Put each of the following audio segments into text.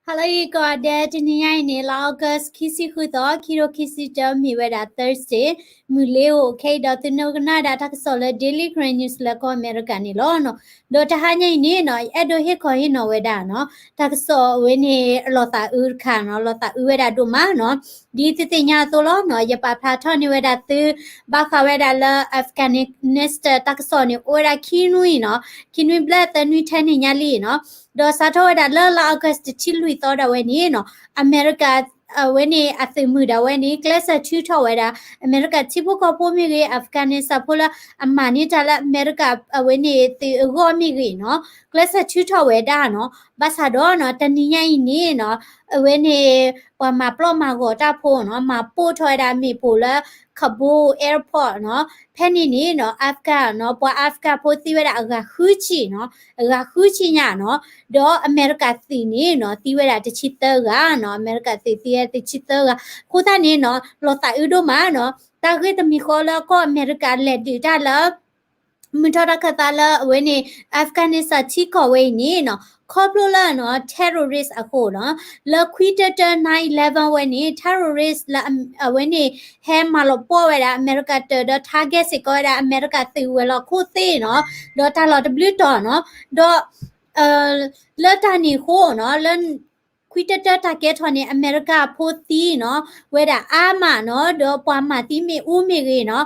Hello, you got that in the August Kissy Hudo, Kiro Kissy Jummy weather Thursday, Muleo, K. Nogana, Solar Daily Crane News Laco American Ilono, Dota Hanya Nino, Edo Hikoino Wedano, Taxo, Winnie Lota Urcano, Lota Ueda Dumano, Ditinya Tolono, Yapapa Tony Weda, Baka Weda Afghanistan Taxoni, Ora Kinuino, Kinui Black and Nutani Yalino. ดอซาโทดาเลอร์ลาออกัสติชิลุยตอดาเวนี้เนาะอเมริกาเวนี้อัตมือดาเวนี้เกลสชื่อทว่าดาอเมริกาที่พวกเขาพูดมีกีอัฟกานิสถานพูดละอเมริกาละอเมริกาเวนี้ที่ก็มีกีเนาะเกลสชื่อทว่าดาเนาะบาสาดอเนาะตันนี้ยังนี่เนาะเวนี้ว่ามาปล้อมาโกตาพูเนาะมาปูทว่าดามีพูละคาบูแอร์พอร์ตเนาะแผ่นนี้เนาะอัฟกาเนาะพออัฟกาพูดที่ว่าดาฮูชิเนาะฮูชิเนี่ยเนาะดออเมริกาสีนี่เนาะที่เวลาจะชิตเตอร์กันเนาะอเมริกาสีที่จะชิตเตอร์กันคู่ท่านนี่เนาะเราตายอุดมมาเนาะแต่คือจะมีคนแล้วก็อเมริกาเลดดีได้แล้วมันทอดกระตาละเว้ยนี่อัฟกานิสถานที่เขาเว้ยนี่เนาะครอบครัวละเนาะ terrorist อะโคเนาะแล้วคุยเจอ9/11เว้ยนี่ terrorist ละเว้ยนี่แฮมมาลบปัวเวลาอเมริกาเจอ the target สิก็ได้อเมริกาตีเวลาคู่ตีเนาะดอตาลอดบลิตอเนาะดอเลือดตานี่โคเนาะเล่นคุยเจอตาเกตทอนี่อเมริกาพูดตีเนาะเวลาอามาเนาะเดี๋ยวปามาที่มีอูมีกีเนาะ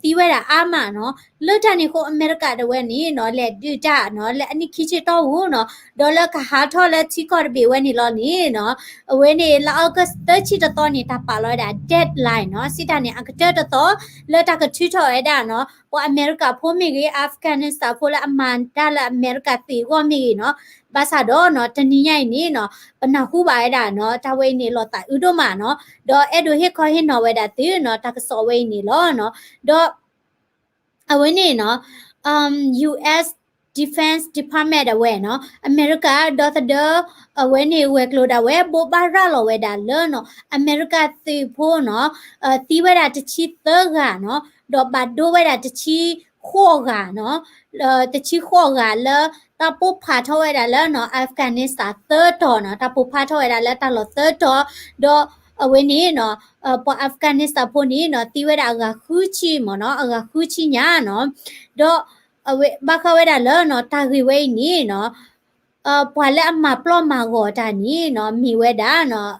ตีเวลาอามาเนาะเลือดตานี่โคอเมริกาเดี๋ยวนี้เนาะแหละดูจ้าเนาะและอันนี้คิดจะต้องหูเนาะเดี๋ยวแล้วก็หาทอแล้วที่ก็จะเป็นวันนี้รอนี้เนาะวันนี้แล้วก็เตอร์ชิดตอนนี้ตาปาลอยได้ deadline เนาะสิตานี่อันก็เจอตัวแล้วตาก็ชื่อทอไอ้ด้าเนาะว่าอเมริกาพูดมีกีอัฟกานิสถานพูดละอเมริกาละอเมริกาตีก็มีกีเนาะบาซาโดเนาะตอนนี้ใหญ่นี่เนาะปนาคูบายดาเนาะตาเวนี่รอตาอุดมเนาะดอเอดูเฮคอยเฮนอเวดาตีเนาะตากสอเวนี่ลอเนาะดอเอาไว้นี่เนาะUS Defense Department เอาไว้เนาะอเมริกาดอตเดอเอาไว้นี่เวกโลดาเวโบบาราโลเวดาเลเนาะอเมริกาตีโพเนาะตีเวดาจะชีเตอร์กาเนาะดอบาดูเวดาจะชีโคกาเนาะจะชีโคกาแล้วตาปุ๊บพาเท่าไว้ได้แล้วเนาะอัฟกานิสถานเตอร์ต่อเนาะตาปุ๊บพาเท่าไว้ได้แล้วตาลอเตอร์ต่อดอเอาไว้นี้เนาะพออัฟกานิสถานพวกนี้เนาะตีไว้ได้ก็คือชีหมอเนาะก็คือชีญาเนาะดอเอาไว้บักเอาไว้ได้แล้วเนาะตาคือไว้นี้เนาะพอแล้วมาปล้อมาโกตานี้เนาะมีไว้ได้เนาะ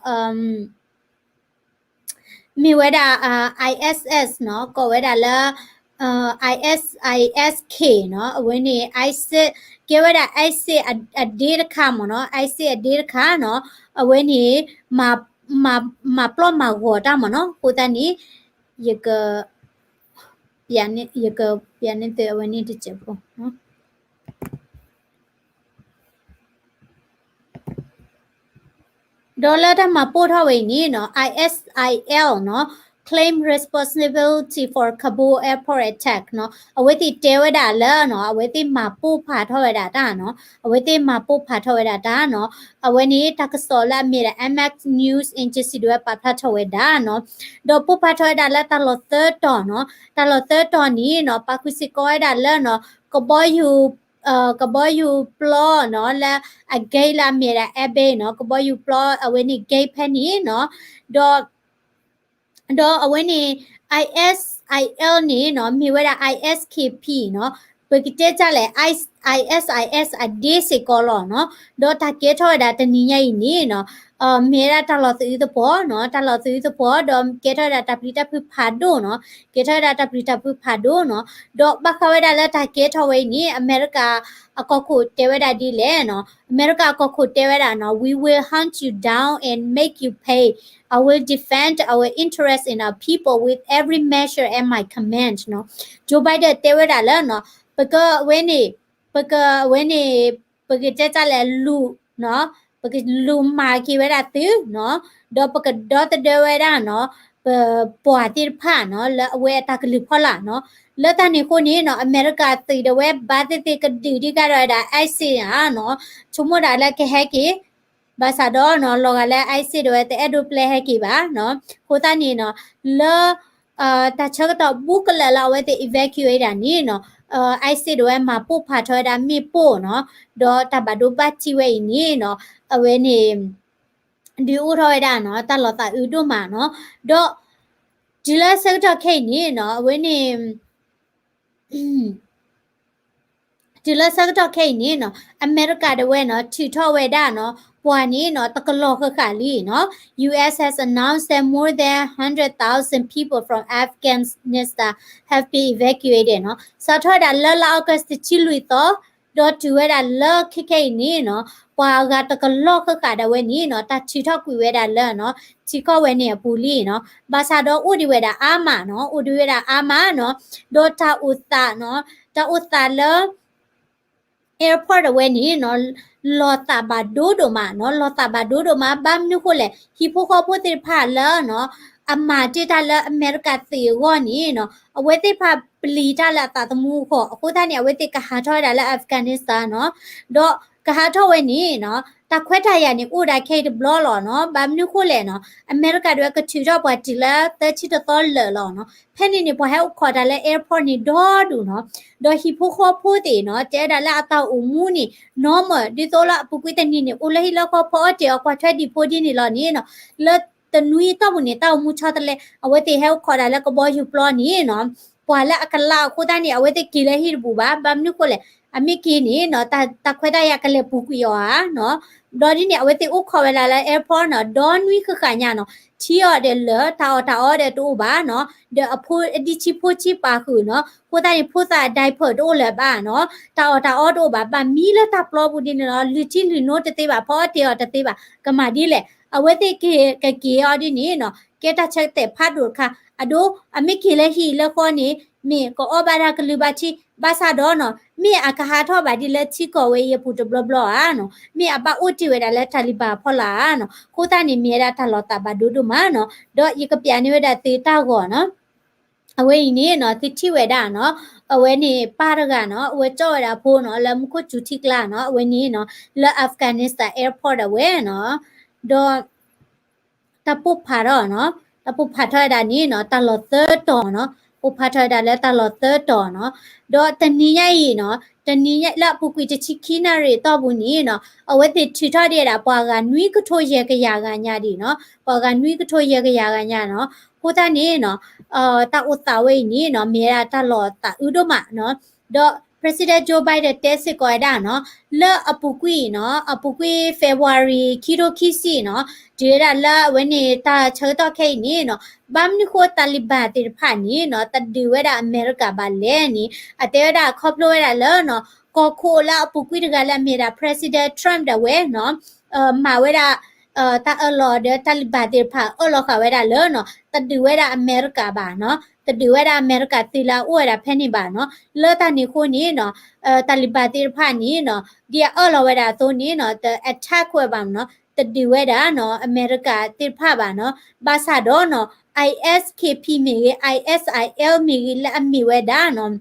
มีไว้ได้ISS เนาะก็ไว้ได้แล้วISISK เนาะวันนี้ ISIS เกี่ยวกับ ISIS อดีตค่ะมั้งเนาะ ISIS อดีตค่ะเนาะวันนี้มามาปล้อมมาหัวตามมั้งเนาะกูตอนนี้ยังก็เปลี่ยนยังก็เปลี่ยนตัววันนี้ที่เจ็บปวดเนาะดอลลาร์ถ้ามาพูดเท่านี้เนาะ ISIL เนาะ claim responsibility for Kabul airport attack เนาะเอาไว้ที่เจไว้ด่าเลยเนาะเอาไว้ที่มาปูผ่าเท่าไว้ด่าได้เนาะเอาไว้ที่มาปูผ่าเท่าไว้ด่าได้เนาะเอาไว้นี้ทักษะละมีแต่ MX News Agency ด้วยปะผ่าเท่าไว้ด่าเนาะโดยปูผ่าเท่าไว้ด่าแล้วตลอดเตอร์ต่อเนาะตลอดเตอร์ต่อนี้เนาะปากุสิโกไว้ด่าเลยเนาะก็บอกอยู่ก็บอกอยู่ปลอเนาะและเกย์ละมีแต่เบเนาะก็บอกอยู่ปลอเอาไว้นี่เกย์แพนี้เนาะดอเอาไว้นี่ ISIL นี่เนาะมีไว้ละ ISKP เนาะเปิดกิจจะแหละ ISIS อดีสิกอลเนาะดอตาเกทอดาตนี้ใหญ่นี่เนาะमेरा तलो से तो पो नो तलो से तो पो दो केटा डाटा प्रिटा पु फाडो नो केटा डाटा प्रिटा पु फाडो नो दो बखवे डाला ता केटा वे नि अमेरिका अकोखु टेवेडा दी ले नो अमेरिका अकोखु टेवेडा no we will hunt you down and make you pay I will defend our interest in our people with every measure at my command no Joe Biden टेवेडा ले नो पक वे नि पक चा ले लू no porque luma ki wera tu no do porque do te de wera no po atir pha no la we ta kli phola no la ta ni ko ni no america ti de we ba ti ti ka di ka ra da ai si ha no chumo da la ke ha ki ba sa do no lo ga la ai si de te edu play ha ki ba no ko ta ni no la ta cha ka to book la la we te evacuate da ni no ไอซิด้วยมาปุ๊บพาทอดามีปุ๊เนาะดอตาบาดูบัตจิเวนี่เนาะเอาไว้นี่ ဒီဥထောရတာနော်တလောတာဥတို့မှာနော်တော့ဒီလက်စတော့ခိတ်နေနော်အဝင်းနေဒီလက်စတော့ခိတ်နေနော်အမေရိကတဝဲနော်ထီထော်ဝဲတာနော်ပွာနေနော်တကလောခခလီနော် US has announced that more than 100,000 people from Afghanistan have been evacuated နော်စာထော်တာလလအောက်ကစချီလူတော့တော့တူဝဲတာလခိနေနော်ပွာကတကလောခခတဝဲနေနော်တချီထော်ကွေဝဲတာလနော်ချီကောဝဲနေပူလီနော်ဘာသာတော့ဥဒီဝဲတာအာမနော်ဥဒီဝဲတာအာမနော်ဒေါ်တာဥတာနော်တာဥတာလairport ဝဲနေနော်လောတာဘာဒိုဒိုမာနော်လောတာဘာဒိုဒိုမာဘမ်နုခိုလေဟီဖိုခိုပိုတေဖာလာနော်အမာတေတာလာအမေရိကသေဝနီနော်အဝဲတေဖာပလီတာလာတာတမှုခိုအခုသားနေအဝဲတေကဟာထောတာလာအာဖဂန်နစ္စတန်နော်တော့ကဟာထောဝဲနေနော်တခွဲထရနေဥဒါခေတ်ဘလောလောနော်ဘမ်နုခိုလေနော်အမေရိကတွေကချီတော့ပွားတီလာတချီတော်လောလောနော်ဖဲနေနေပွားဟဲခေါ်တာလေ airport နေတော့ဒူနော်တော့ဟီဖိုခိုပိုတေနော်တဲတာလာအတောက်အမှုနေ normal ဒီတော့လာပုကွေးတနေနေဦးလေးလောက်ခေါ်တဲ့ကွာထွက်ဒီဖိုဒီနေလောနေနော်လက်တနွေတော့ဘူးနေတော့မူချတယ်လေအဝဲတေဟဲခေါ်တာလေကဘောယူပလောနေနော်ပွာလာအကလာကိုတန်းနေအဝဲတေကီလေဟီဘူဘာဘမ်နုကိုလေအမိကီနေနော်တခွဲတရကလေပူကွေရောဟာနော်ဒေါ်ဒီနေအဝဲတေဥခေါ်လာလေ airport နော်ဒေါ်နွေခခညာနော်ချီရတဲ့လေတာတဲ့တူပါနော်အဖိုးဒီချီဖိုချီပါခုနော်ကိုတန်းနေဖိုးစားဒိုင်ဖို့တို့လေပါနော်တာတို့ပါမီလာတာပလောဘူးဒီနော်လူချီလူနိုတသေးပါဖောတေတသေးပါကမာဒီလေအဝဲတေကေရဒီနေနော်ကေတာချက်တဲ့ဖတ်တို့ခအဒိုအမိကေလေဟီလေခေါနေမေကိုအဘာရာကလူပါချီဘာသာတော့နော်မေအခါထောပါဒီလက်ချီကိုဝေးရပူတဘလအာနော်မေအပဥတီဝဲတာလက်ထလီပါဖောလာနော်ကိုတနေမြေတာထလောတာဘာဒူဒူမနော်တော့ရကပြန်နေဝဲတာတေတာကောနော်အဝဲနေနော်တိတိဝဲတာနော်အဝဲနေပါရကနော်အဝဲကြော့ရဖိုးနော်လမ်ခုချူတီကလာနော်အဝဲနေနော်လအာဖဂန်နစ္စတန် airport အဝဲနော်တော့တပုဖာတော့နော်တပုဖာထရတာနေနော်တလောသတော်နော်ပုဖာထရတာလဲတလောသတော်နော်တော့တနီးရိုက်နော်တနီးရိုက်လပုကွေတချီခီနာရီတော့ဘူးနေနော်အဝဲတိထထရတဲ့တာပွာကနွီးကထိုးရဲကရကညာဒီနော်ပွာကနွီးကထိုးရဲကရကညာနော်ကိုတနေနော်တာဥတာဝဲနေနော်မြေတာတလောတာဥဒမနော်တော့ President Joe Biden တက်စစ်ကောဒါနော်လဲအပူကွေနော်အပူကွေ February ခီရိုခီစီနော်ဒီရလာဝနေတာချေတော့ခိနေနော်ဘမ်နီခိုတာလီဘတ်တိဖာနီနော်တဒီဝဲတာအမေရိကဘာလဲနီအတဲတာခေါပလိုဝဲတာလဲနော်ကိုခိုလာအပူကွေတကလည်းမြေတာ President Trump တဝဲနော်မာဝဲတာတာအလော်ဒတာလီဘတ်တိဖာအလော်ခဝဲတာလဲနော်တဒီဝဲတာအမေရိကဘာနော်တဒီဝဲတာအမေရိကတီလာဥဝဲတာဖဲနေပါနော်လဲတာနေခိုနေနော်တာလီဘတ်တိဖာနီနော်ဒီအလော်ဝဲတာသို့နေနော်တ attack ဝဲပါနော်တဒီဝဲတာနော်အမေရိကတိဖပါနော်ဘာသာတော့နော် ISKP မြေ ISIL မြေလက်အမီဝဲတာနော်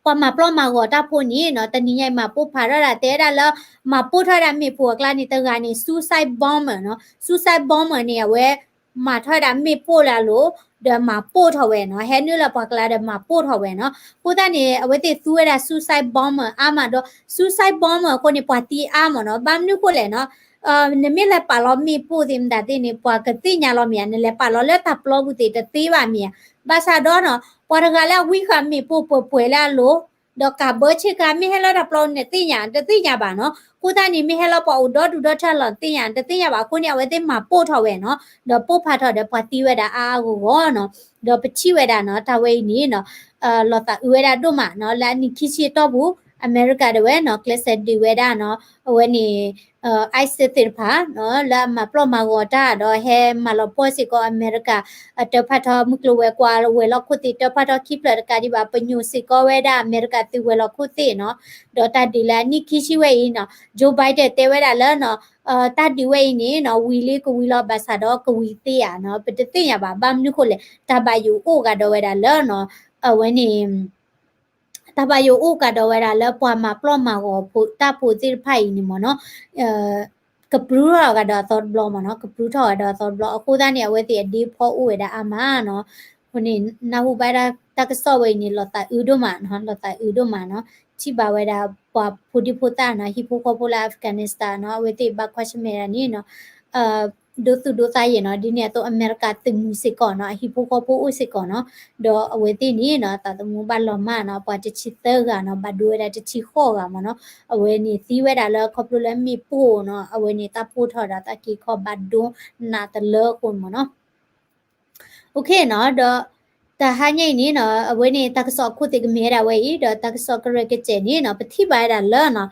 ပမာပလမာကိုတာဖို့နေနော်တနည်းရိုက်မှာပို့ဖာရတာတဲတာလမပို့ထရမြေပို့ကလာနေတကနေ suicide bomber နော် suicide bomber နေဝဲမှာထရတာမြေပို့လာလို့ဒမပို့ထဝဲနော်ဟဲနူလာပကလာဒမပို့ထဝဲနော်ကိုတနေအဝဲတိသူရတာ suicide bomber အာမတော့ suicide bomber ကိုနေပွားတီအာမနော်ဘမ်နုကိုလေနော်နမေလက်ပါလောမီပိုတင်ဒါတင်နေပွားကတိညာလောမီနလေပါလောလက်တပ်လောဘူးတေတေးပါမီဘာသာတော့နော်ပွားကလာဝိခမီပိုပွဲလာလို့တော့ကဘချေကမီဟဲလာတပ်လောနေတိညာပါနော်ကိုတနေမီဟဲလာပေါ်တော့ဒူတော့ထလောတိညာပါကိုနေဝဲတိမှာပို့ထော်ဝဲနော်တော့ပို့ဖာထော်တဲ့ပွားတီဝဲတာအာကိုကောနော်တော့ပချိဝဲတာနော်တဝဲနေနော်လောတာဝဲတာတို့မှာနော်လာနိခိချီတော့ဘူးအမေရိကတဝဲနော်ကလစ်ဆက်ဒီဝဲတာနော်အဝဲနေအိုက်စစ်တစ်ဖာနော်လာမပလမဂောတာတော့ဟဲမလောပေါ်စီကိုအမေရိကတဖတ်တော်မကလဝဲကွာဝဲလောက်ခုတိတဖတ်တော်ခိပလကဒီပါပညုစီကိုဝဲတာအမေရိကတိဝဲလောက်ခုတိနော်ဒေါ်တာဒီလာနိခိရှိဝဲရင်နော်ဂျိုဘိုင်ဒန်တဲဝဲတာလဲနော်တတ်ဒီဝဲနေနော်ဝီလေးကိုဝီလောက်ပါစားတော့ကဝီတေးရနော်ပတသိရပါဘာမနုခုလေတဘယူအိုကတော့ဝဲတာလဲနော်ဝဲနေတဘယိုဥကတော့ဝဲတာလဲပွားမှာပလော့မှာကိုဖူတာဖူတိဖိုင်နေမနော်ကပရူရာကတော့သော့ဘလော့မနော်ကပရူထော်ကတော့သော့ဘလော့အခုသားနေဝဲတိအဒီဖို့ဥဝဲတာအမနော်ခုနေနာဟုပိုင်တာတကဆော့ဝဲနေလော်တာဥဒိုမနော်လော်တာဥဒိုမနော်ချိပါဝဲတာပွားဖူဒီဖူတာနော်ဟီပိုကိုပိုလာအာဖဂန်နစ္စတန်နော်ဝဲတိဘခွတ်ရှမေရနီနော် do tu do sai you know di ne to America tin music ko no hip-hop music ko no do awe ti ni no ta to mu ba lo ma no pa ti chi te ga no ba do da ti chi kho ga mo no awe ni si we da la ko pro le mi po no awe ni ta po tho da ta ki kho ba do na ta le ko mo no okay no do ta ha nyai ni no awe ni ta so khu ti me da we i do ta so kre ke che ni no pa thi ba da le no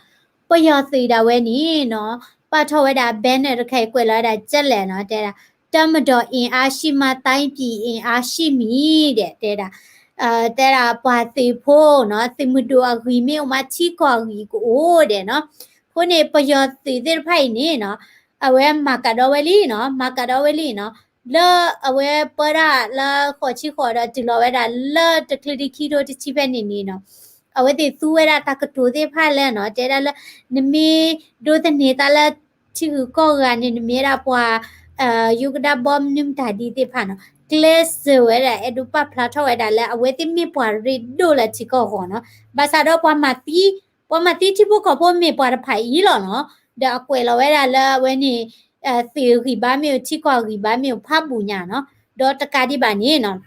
pa ya si da we ni no ပါထောဝဲတာဘဲနဲ့တခဲကွယ်လာတာကြက်လဲနော်တဲ့တာတမတော်အင်အားရှိမှတိုင်းပြည်အင်အားရှိမည်တဲ့တာတဲ့တာပါတိဖို့နော်တိမတူအဂီမေမချီခေါ်ဂီကိုတဲ့နော်ဖိုးနေပယောတိတဲ့ဖိုင်နေနော်အဝဲမာကတော်ဝဲလီနော်မာကတော်ဝဲလီနော်လောအဝဲပရာလာခေါ်ချီခေါ်တော့ဒီလောဝဲတာလောတကလီခီတို့တချီပဲနေနေနော်အဝဲတိသူဝဲတာတကတိုသေးဖိုင်လဲနော်တဲ့တာနမီဒိုတနေတာလာချီကောကနေနမီရာပွာယူကဒါဘ ோம் နမ်တာဒီတေဖာနော်ကလစ်ဝဲတာအဒူပဖလာထောဝဲတာလဲအဝဲတိမီပွာရီဒိုလာချီကောဟောနော်ဘာသာတော့ပွာမာတီတိဖို့ခေါ်ဖို့မေပွာရဖိုင်ဤလောနော်ဒါအကွယ်လောဝဲတာလဲဝဲနေသီရီဘာမျိုးချီကောရီဘာမျိုးဖပူညာနော်ဒေါ်တကာဒီပါနေနော်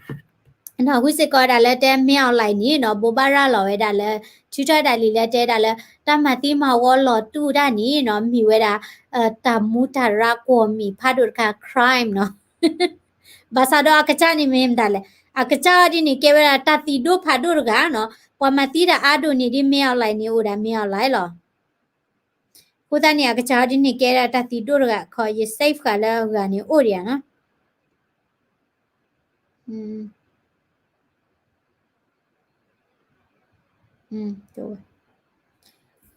နော်ဝိစကောဒါလဲတဲမြောက်လိုက်နေနော်ဘောဘာရလောဝဲတာလဲချူထတာလီလဲတဲတာလဲတမတိမဝလောတူဒါနေနော်မိဝဲတာတာမူတာရာကိုမီဖာဒုခါ crime နော်ဘာသာတော့အကချာနေမင်းဒါလဲအကချာဒီနေကေဝဲတာတတိဒုဖာဒုကနော်ပွာမတိတာအာဒုနေဒီမြောက်လိုက်နေဦးတာမြောက်လိုက်လောကိုတနေအကချာဒီနေကေတာတတိဒုကခေါ်ရ safe ကလည်းကနေဦးရနော်对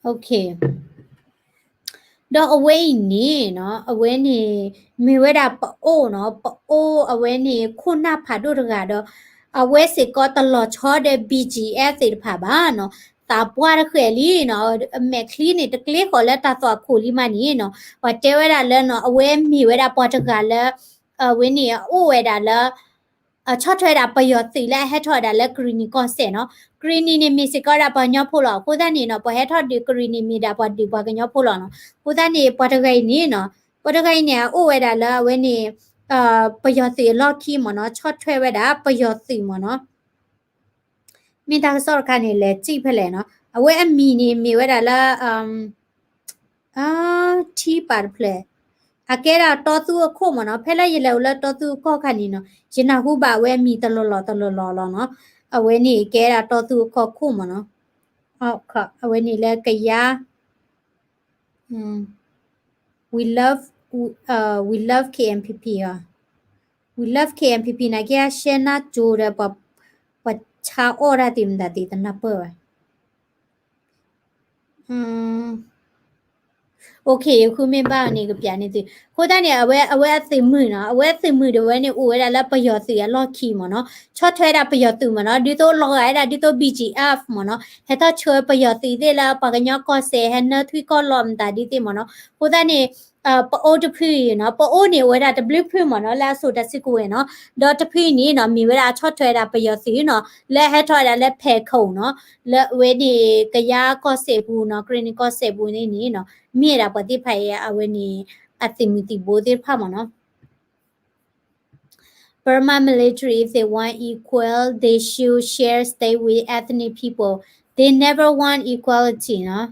okay တော့အဝဲနေနော်အဝဲနေမေဝဲတာပို့နော်ပို့အဝဲနေခုနဖာတို့တကတော့အဝဲစစ်ကောတလော်ချောတဲ့ BGF တွေဖာပါနော်တာပွားရခဲလီနော်မက်ခလီနေတကလေးခေါ်လက်တာတော့ခိုလီမနီနော်ဘာတဲဝဲတာလဲနော်အဝဲမေဝဲတာပေါ်တကလည်းအဝဲနေအိုဝဲတာလဲချော့ထွဲတာပယောစီလဲဟက်ထော်တာလဲဂရီနီကောဆဲနော်ဂရီနီနေမီစကောတာပညောဖို့လောကိုဒနေနော်ပဟက်ထော်ဒီဂရီနီမီတာပဒီပကညောဖို့လောနော်ကိုဒနေပတဂိုင်နေနော်ပတဂိုင်နေအိုဝဲတာလဲဝဲနေပယောစီလော့ခီမနော်ချော့ထွဲဝဲတာပယောစီမနော်မီတာဆော့ခါနေလဲကြည့်ဖက်လဲနော်အဝဲအမီနေမီဝဲတာလဲထီပါဖလဲအကဲတာတော်သူအခုမနော်ဖဲလိုက်ရလဲတော်သူခော့ခါနေနော်ရင်နာဟုပါဝဲမီတလောလောနော်အဝဲနေကဲတာတော်သူခော့ခုမနော်ဟုတ်ခအဝဲနေလဲကရwe love KMPP we love KMPP နာကရရှဲနာဂျိုရပချာအော်ရတင်ဒါတီတနပေါ်โอเคခုမင်းပါနေကပြန်နေသေးခိုးတဲ့နေအဝဲအသိမှုနော်အဝဲသိမှုတွေဝဲနေဦးဝဲတာလက်ပယောစီရလော့ခီမနော်ချော့ထွဲတာပယောတူမနော်ဒီတော့လောရတာဒီတော့ BGF မနော်ဟဲ့တော့ချွဲပယောတီတဲ့လာပကညောကောဆေဟနထွီကောလ ோம் တာဒီတဲ့မနော်ခိုးတဲ့နေပအိုတဖီနော်ပအိုနေဝဲတာ W မနော်လာဆိုတစစ်ကိုရနော်ဒေါ်တဖီနေနော်မြဝဲတာချော့ထွဲတာပယောစီနော်လက်ဟဲ့ထော်တာလက်ဖဲခုံနော်လက်ဝဲနေကရကောဆေဘူးနော်ကလီနီကောဆေဘူးနေနော်မြေတာပတိဖိုင်ရအဝဲနေအသိမတိဘိုးတဲ့ဖာမနော် Burma military if they want equal they should share state with ethnic people they never want equality နော်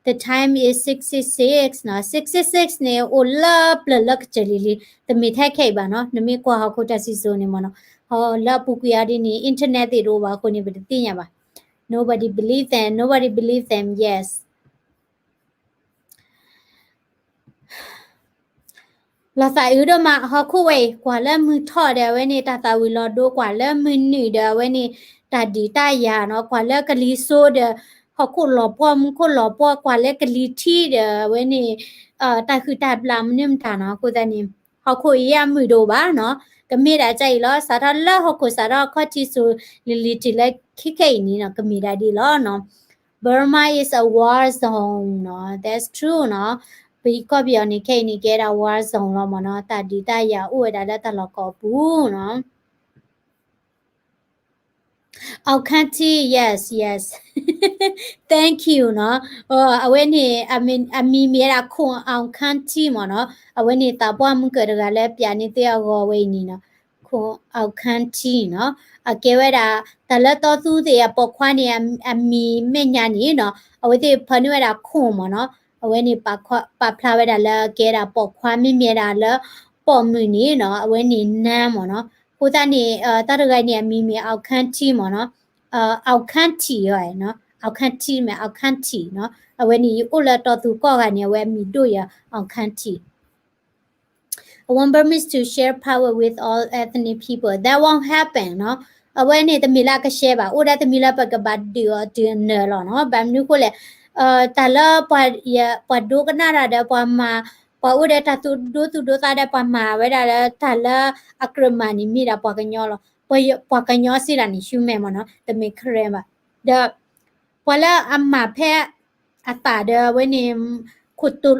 the time is 66နော်66နေအိုလာပလလကချလီလီတမီထိုက်ခိုင်ပါနော်နမီကွာဟခုတစီဆိုနေမနော်ဟောလာပူကွာဒီနေ internet တွေတော့ပါခုနေပြတင်ရပါ nobody believe them yesလာစာယူတော့မဟခုဝဲကွာလဲမူထော့တယ်ဝဲနေတာတာဝီလော်ဒိုကွာလဲမနေတယ်ဝဲနေတာဒီတရာနော်ကွာလဲကလီဆိုတယ်ဟခုလော်ပေါ်ကွာလဲကလီထီတယ်ဝဲနေတာคือตาปลามนิ่มตาနော်ကိုတဲ့နေဟခုရမှုတော့ပါနော်ကမေတာကြိုက်လောစာရလဟခုစာရခတိဆိုလီလီတီလက်ခိခိနေနော်ကမေတာဒီလောနော် Burma is a war zone နော် that's true နော်ဘီကော့ပြောင်းနေခိနေကြတာ war zone လောမနော်တာဒီတရဥဝဒါလက်တလောကောဘူးနော် เอาคันที่ yes yes thank you เนาะเอาไว้นี่มีเมียคงเอาคันที่มั้งเนาะเอาไว้นี่ตาบ้ามึงเกิดอะไรเปียนี่เตี้ยก็ไว้นี่เนาะคงเอาคันที่เนาะเกว่าแต่ละตัวตู้เดียปกควันเนี่ยมีเมียนี่เนาะเอาไว้ที่พอนี่ว่าคงมั้งเนาะเอาไว้นี่ปะพลาไว้แล้วเกว่าปกควันมีเมียแล้วปอมือนี่เนาะเอาไว้นี่น้ำมั้งเนาะผู้ตานี่ตาตระไงเนี่ยมีเอาคันที่มั้งเนาะเอาคันที่ย่อยเนาะเอาคันที่มั้ยเอาคันที่เนาะเอาไว้นี่อุลตอตุก็กันเนี่ยเว้มีด้วยเอาคันที่ I want Burmese to share power with all ethnic people that won't happen เนาะเอาไว้นี่ตะมีลาก็ share บ่อุดาตะมีลาปะกะบัดดิโอดิเนอร์เนาะแบบนี้ก็เลยตะละปะดูกันน่าระดะปะมาปะอุดาตะตุตาดะปะมาเวลาตะละอักรมานี่มีดาปะกันยอลปะกันยอสิลานี่ชูแม่มเนาะตะมีเครมเดะพอละอัมมาแพอัตตาเดะไว้นี่ขุดตุ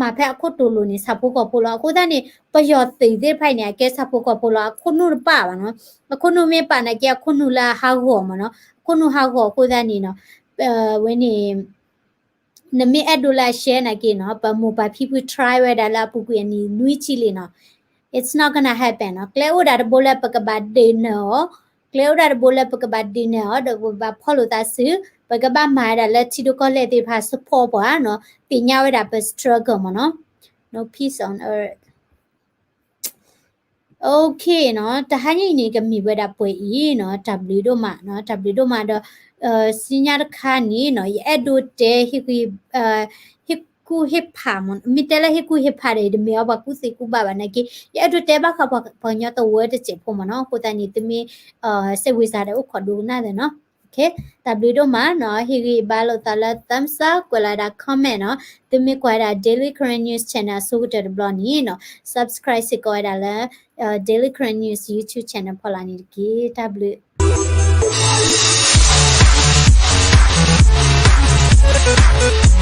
มาแพขุดตุลุนี่สับปุกอปุลอกูตานี่ประโยชน์ติได้ไผเนี่ยแกสับปุกอปุลอคุณนูป่าวเนาะคุณนูไม่ป่านะแกคุณนูละหาหัวมเนาะคุณนูหาหัวกูตานี่เนาะไว้นี่นมีแอดูลาแชร์นะกิเนาะปะมูปะ people try ไว้ดาลาปุกยนี่นุยชิลีเนาะ it's not gonna happen เนาะแกอุดาโบลาปะกะบาเดเนาะแกอุดาโบลาปะกะบาเดเนาะดอกบาพอลุตาซึปะกะบามาดาละชิดุก็เลติพา support บ่เนาะปิญาไว้ดาเป struggle มเนาะ no peace on earth โอเคเนาะแต่ถ้าอย่างนี้ก็มีเวลาป่วยอีเนาะ W โดมาเนาะ W โดมาเด้อสิญญาณค่านี้เนาะแอดูเตฮิกุฮิกูฮิปพามมิเตละฮิกูฮิปพาเดเมียบากุสิกูบาบานะกิแอดูเตบาคาปะญาตเวดเจพมเนาะกูตานี่ตมีเซวิซาเดอขอดูนะเนาะโอเค W โดมาเนาะฮิกิบาโลตาละตัมซากวลาดาคอมเมนต์เนาะตมีกว่าดา Daily Current News Channel สุกเดบลอนี่เนาะ subscribe สิกว่าดาละ Daily Current News YouTube channel พอลานี่กิ W